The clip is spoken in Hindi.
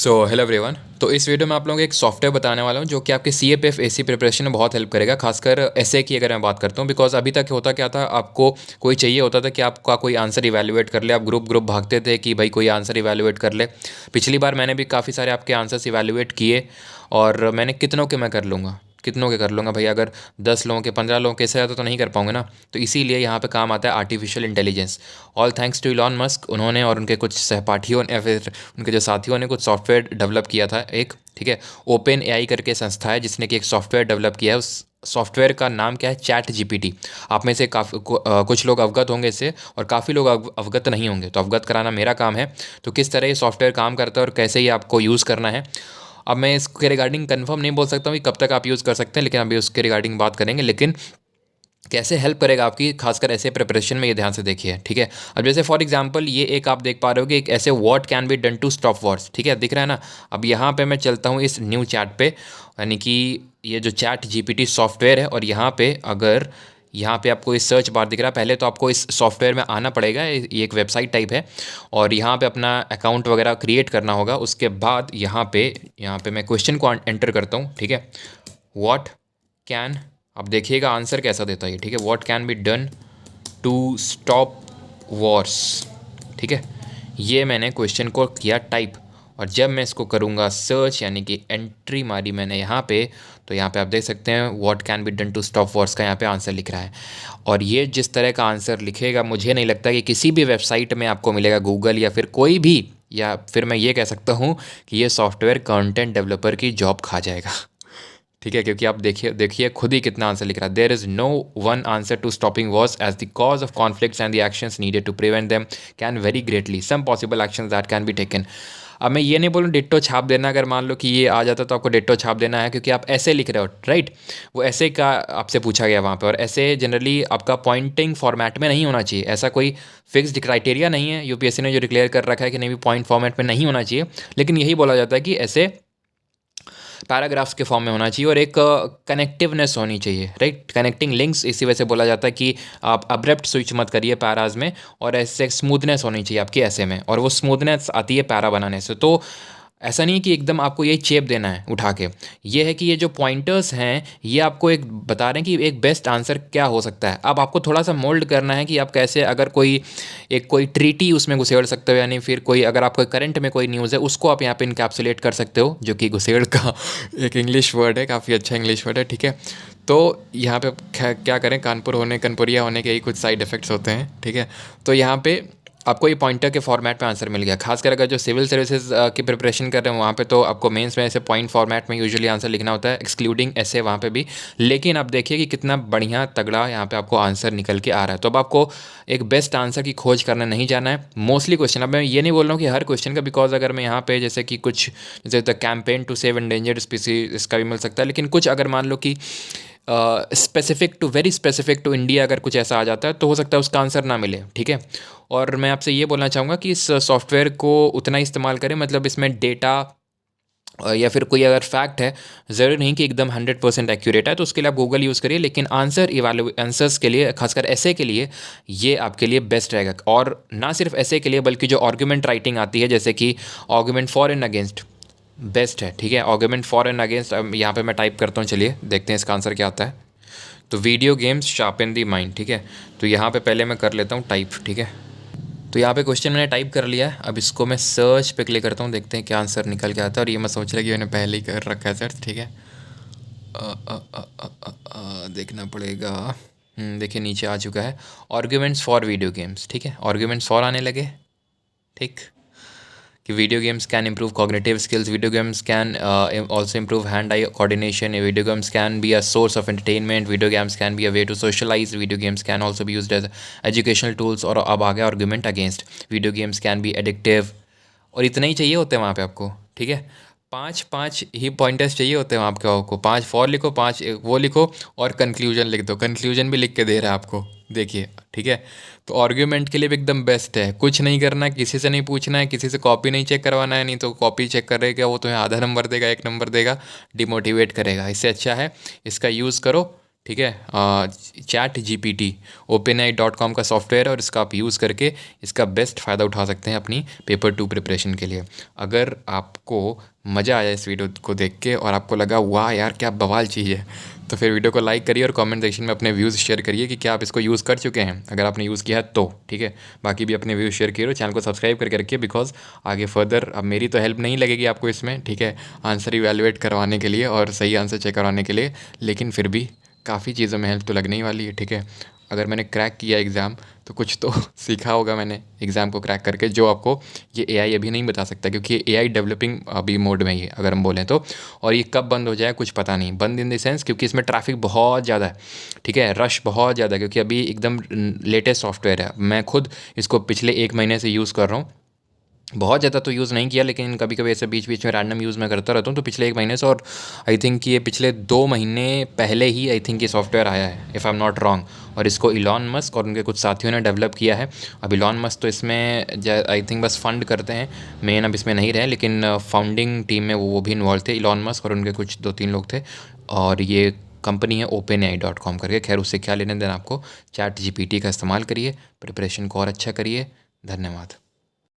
Hello everyone. तो इस वीडियो में आप लोगों को एक सॉफ्टवेयर बताने वाला हूँ जो कि आपके C A P F A C preparation में बहुत हेल्प करेगा, खासकर एसए की अगर मैं बात करता हूँ। बिकॉज अभी तक होता क्या था, आपको कोई चाहिए होता था कि आपका कोई आंसर इवैल्यूएट कर ले, आप ग्रुप ग्रुप भागते थे कि भाई कोई आंसर इवैल्यूएट कर ले। पिछली बार मैंने भी काफ़ी सारे आपके आंसर्स इवैल्यूएट किए और मैंने कितनों के मैं कर लूँगा, कितनों के कर लूँगा भाई। अगर 10 लोगों के 15 लोगों के ऐसे तो नहीं कर पाऊंगा ना। तो इसीलिए यहाँ पे काम आता है artificial intelligence. All thanks to Elon Musk, उन्होंने और उनके कुछ सहपाठियों ने या फिर उनके जो साथियों ने कुछ सॉफ्टवेयर डेवलप किया था एक, ठीक है। ओपन एआई करके संस्था है जिसने कि एक सॉफ्टवेयर डेवलप किया है। उस सॉफ्टवेयर का नाम क्या है? Chat GPT. आप में से कुछ लोग अवगत होंगे इससे और काफ़ी लोग अवगत नहीं होंगे, तो अवगत कराना मेरा काम है। तो किस तरह ये सॉफ्टवेयर काम करता है और कैसे ये आपको यूज़ करना है, अब मैं इसके रिगार्डिंग कंफर्म नहीं बोल सकता हूँ कि कब तक आप यूज़ कर सकते हैं, लेकिन अभी उसके रिगार्डिंग बात करेंगे। लेकिन कैसे हेल्प करेगा आपकी, खासकर ऐसे प्रिपरेशन में, ये ध्यान से देखिए, ठीक है। अब जैसे फॉर एग्जांपल ये एक आप देख पा रहे हो कि एक ऐसे what can be done to stop wars, ठीक है, दिख रहा है ना। अब यहाँ पे मैं चलता हूँ इस न्यू चैट पे, यानी कि ये जो चैट जीपीटी सॉफ्टवेयर है, और यहाँ पे अगर यहाँ पे आपको इस सर्च बार दिख रहा है, पहले तो आपको इस सॉफ्टवेयर में आना पड़ेगा। ये एक वेबसाइट टाइप है और यहाँ पे अपना अकाउंट वगैरह क्रिएट करना होगा। उसके बाद यहाँ पे मैं क्वेश्चन को एंटर करता हूँ, ठीक है। व्हाट कैन, अब देखिएगा आंसर कैसा देता है ये, ठीक है। What can be done to stop wars, ठीक है। ये मैंने क्वेश्चन को किया टाइप, और जब मैं इसको करूँगा सर्च, यानी कि एंट्री मारी मैंने यहाँ पे, तो यहाँ पे आप देख सकते हैं what can be done to stop wars का यहाँ पे आंसर लिख रहा है। और ये जिस तरह का आंसर लिखेगा, मुझे नहीं लगता कि किसी भी वेबसाइट में आपको मिलेगा, गूगल या फिर कोई भी, या फिर मैं ये कह सकता हूँ कि ये सॉफ्टवेयर कंटेंट डेवलपर की जॉब खा जाएगा, ठीक है। क्योंकि आप देखिए देखिए खुद ही कितना आंसर लिख रहा है। There is no one answer to stopping wars as the cause of conflicts and the actions needed to prevent them can vary greatly some possible actions that can be taken. अब मैं ये नहीं बोलूँ डिट्टो छाप देना, अगर मान लो कि ये आ जाता तो आपको डिट्टो छाप देना है, क्योंकि आप ऐसे लिख रहे हो, राइट। वो ऐसे का आपसे पूछा गया वहाँ पे, और ऐसे जनरली आपका पॉइंटिंग फॉर्मेट में नहीं होना चाहिए। ऐसा कोई फिक्स्ड क्राइटेरिया नहीं है यूपीएससी ने जो डिक्लेयर कर रखा है कि नहीं भी पॉइंट फॉर्मेट में नहीं होना चाहिए, लेकिन यही बोला जाता है कि ऐसे पैराग्राफ्स के फॉर्म में होना चाहिए और एक कनेक्टिवनेस होनी चाहिए, राइट। कनेक्टिंग लिंक्स इसी वजह से बोला जाता है कि आप अब्रप्ट स्विच मत करिए पैराज में, और ऐसे स्मूथनेस होनी चाहिए आपकी ऐसे में, और वो स्मूथनेस आती है पैरा बनाने से। तो ऐसा नहीं है कि एकदम आपको यही चेप देना है उठा के। ये है कि ये जो पॉइंटर्स हैं ये आपको एक बता रहे हैं कि एक बेस्ट आंसर क्या हो सकता है। अब आपको थोड़ा सा मोल्ड करना है कि आप कैसे, अगर कोई ट्रीटी उसमें घुसेड़ सकते हो, यानी फिर कोई, अगर आपको करंट में कोई न्यूज़ है उसको आप यहाँ पे इनकैप्सुलेट कर सकते हो, जो कि घुसेड़ का एक इंग्लिश वर्ड है, काफ़ी अच्छा इंग्लिश वर्ड है, ठीक है। तो यहाँ पे क्या करें, कानपुरिया होने के ही कुछ साइड इफ़ेक्ट्स होते हैं, ठीक है। तो यहाँ पे आपको ये पॉइंटर के फॉर्मेट में आंसर मिल गया। खासकर अगर जो सिविल सर्विसेज की प्रिपरेशन कर रहे हैं वहाँ पे तो आपको मेंस में ऐसे पॉइंट फॉर्मेट में यूजुअली आंसर लिखना होता है, एक्सक्लूडिंग ऐसे वहाँ पे भी। लेकिन आप देखिए कि कितना बढ़िया तगड़ा यहाँ पे आपको आंसर निकल के आ रहा है। तो अब आपको एक बेस्ट आंसर की खोज करने नहीं जाना है मोस्टली क्वेश्चन। अब मैं ये नहीं बोल रहा हूँ कि हर क्वेश्चन का, बिकॉज अगर मैं यहाँ पे जैसे कि कुछ, जैसे the campaign to save endangered species, इसका भी मिल सकता है। लेकिन कुछ अगर मान लो कि वेरी स्पेसिफिक टू इंडिया अगर कुछ ऐसा आ जाता है तो हो सकता है उसका आंसर ना मिले, ठीक है। और मैं आपसे ये बोलना चाहूँगा कि इस सॉफ्टवेयर को उतना इस्तेमाल करें, मतलब इसमें डेटा या फिर कोई अगर फैक्ट है, ज़रूरी नहीं कि एकदम 100% एक्यूरेट है, तो उसके लिए आप गूगल यूज़ करिए। लेकिन आंसर्स के लिए, खासकर ऐसे के लिए, ये आपके लिए बेस्ट रहेगा। और ना सिर्फ ऐसे के लिए, बल्कि जो आर्गूमेंट राइटिंग आती है, जैसे कि argument for and against, best है, ठीक है। आर्गूमेंट फॉर एंड अगेंस्ट, अब यहाँ पे मैं टाइप करता हूँ, चलिए देखते हैं इसका आंसर क्या आता है। तो video games sharpen the mind, ठीक है। तो यहाँ पे पहले मैं कर लेता हूँ टाइप, ठीक है। तो यहाँ पे क्वेश्चन मैंने टाइप कर लिया है। अब इसको मैं सर्च पे क्लिक करता हूँ, देखते हैं क्या आंसर निकल के आता है। और ये मैं सोच रहा कि मैंने पहले ही कर रखा है सर्च, ठीक है। देखना पड़ेगा। देखिए नीचे आ चुका है, आर्ग्यूमेंट्स फॉर वीडियो गेम्स, ठीक है। आर्ग्यूमेंट्स फॉर आने लगे, ठीक, कि video games can improve cognitive skills, video games can also improve hand-eye coordination, video games can be a source of entertainment, video games can be a way to socialize, video games can also be used as educational tools। और अब आ गया argument against, video games can be addictive। और इतने ही चाहिए होते हैं वहाँ पे आपको, ठीक है। पाँच पाँच ही पॉइंटर्स चाहिए होते हैं आपको 5 फॉर लिखो, 5 वो लिखो, और कंक्लूजन लिख दो। कंक्लूजन भी लिख के दे रहा है आपको, देखिए, ठीक है। तो आर्ग्यूमेंट के लिए भी एकदम बेस्ट है। कुछ नहीं करना है, किसी से नहीं पूछना है, किसी से कॉपी नहीं चेक करवाना है, नहीं तो कॉपी चेक करेगा वो तुम्हें आधा नंबर देगा, 1 नंबर देगा, डिमोटिवेट करेगा। इससे अच्छा है इसका यूज़ करो, ठीक है। ChatGPT OpenAI.com का सॉफ्टवेयर है और इसका आप यूज़ करके इसका बेस्ट फ़ायदा उठा सकते हैं अपनी पेपर 2 प्रिपरेशन के लिए। अगर आपको मज़ा आया इस वीडियो को देख के और आपको लगा वाह यार क्या बवाल चीज़ है, तो फिर वीडियो को लाइक करिए और कमेंट सेक्शन में अपने व्यूज़ शेयर करिए कि क्या आप इसको यूज़ कर चुके हैं, अगर आपने यूज़ किया है तो ठीक है। बाकी भी अपने व्यूज़ शेयर करिए और चैनल को सब्सक्राइब करके रखिए, बिकॉज आगे फर्दर अब मेरी तो हेल्प नहीं लगेगी आपको इसमें, ठीक है, आंसर इवैल्यूएट करवाने के लिए और सही आंसर चेक करवाने के लिए, लेकिन फिर भी काफ़ी चीज़ों में हेल्प तो लगने ही वाली है, ठीक है। अगर मैंने क्रैक किया एग्ज़ाम तो कुछ तो सीखा होगा मैंने एग्ज़ाम को क्रैक करके, जो आपको ये एआई अभी नहीं बता सकता, क्योंकि एआई डेवलपिंग अभी मोड में ही है अगर हम बोलें तो। और ये कब बंद हो जाए कुछ पता नहीं, बंद इन द सेंस क्योंकि इसमें ट्रैफिक बहुत ज़्यादा है, ठीक है, रश बहुत ज़्यादा है, क्योंकि अभी एकदम लेटेस्ट सॉफ्टवेयर है। मैं खुद इसको पिछले 1 महीने से यूज़ कर रहा हूँ, बहुत ज़्यादा तो यूज़ नहीं किया, लेकिन कभी कभी ऐसे बीच बीच में रैंडम यूज़ मैं करता रहता हूँ। तो पिछले 1 महीने से, और आई थिंक ये पिछले 2 महीने पहले ही आई थिंक ये सॉफ्टवेयर आया है, if I am not wrong. और इसको इलॉन मस्क और उनके कुछ साथियों ने डेवलप किया है। अब इलॉन मस्क तो इसमें आई थिंक बस फंड करते हैं, मेन अब इसमें नहीं रहे, लेकिन फाउंडिंग टीम में वो भी इन्वॉल्व थे, इलॉन मस्क और उनके कुछ 2-3 लोग थे। और ये कंपनी है OpenAI.com करके। खैर उससे क्या लेने देना आपको, ChatGPT का इस्तेमाल करिए, प्रिपरेशन को और अच्छा करिए। धन्यवाद।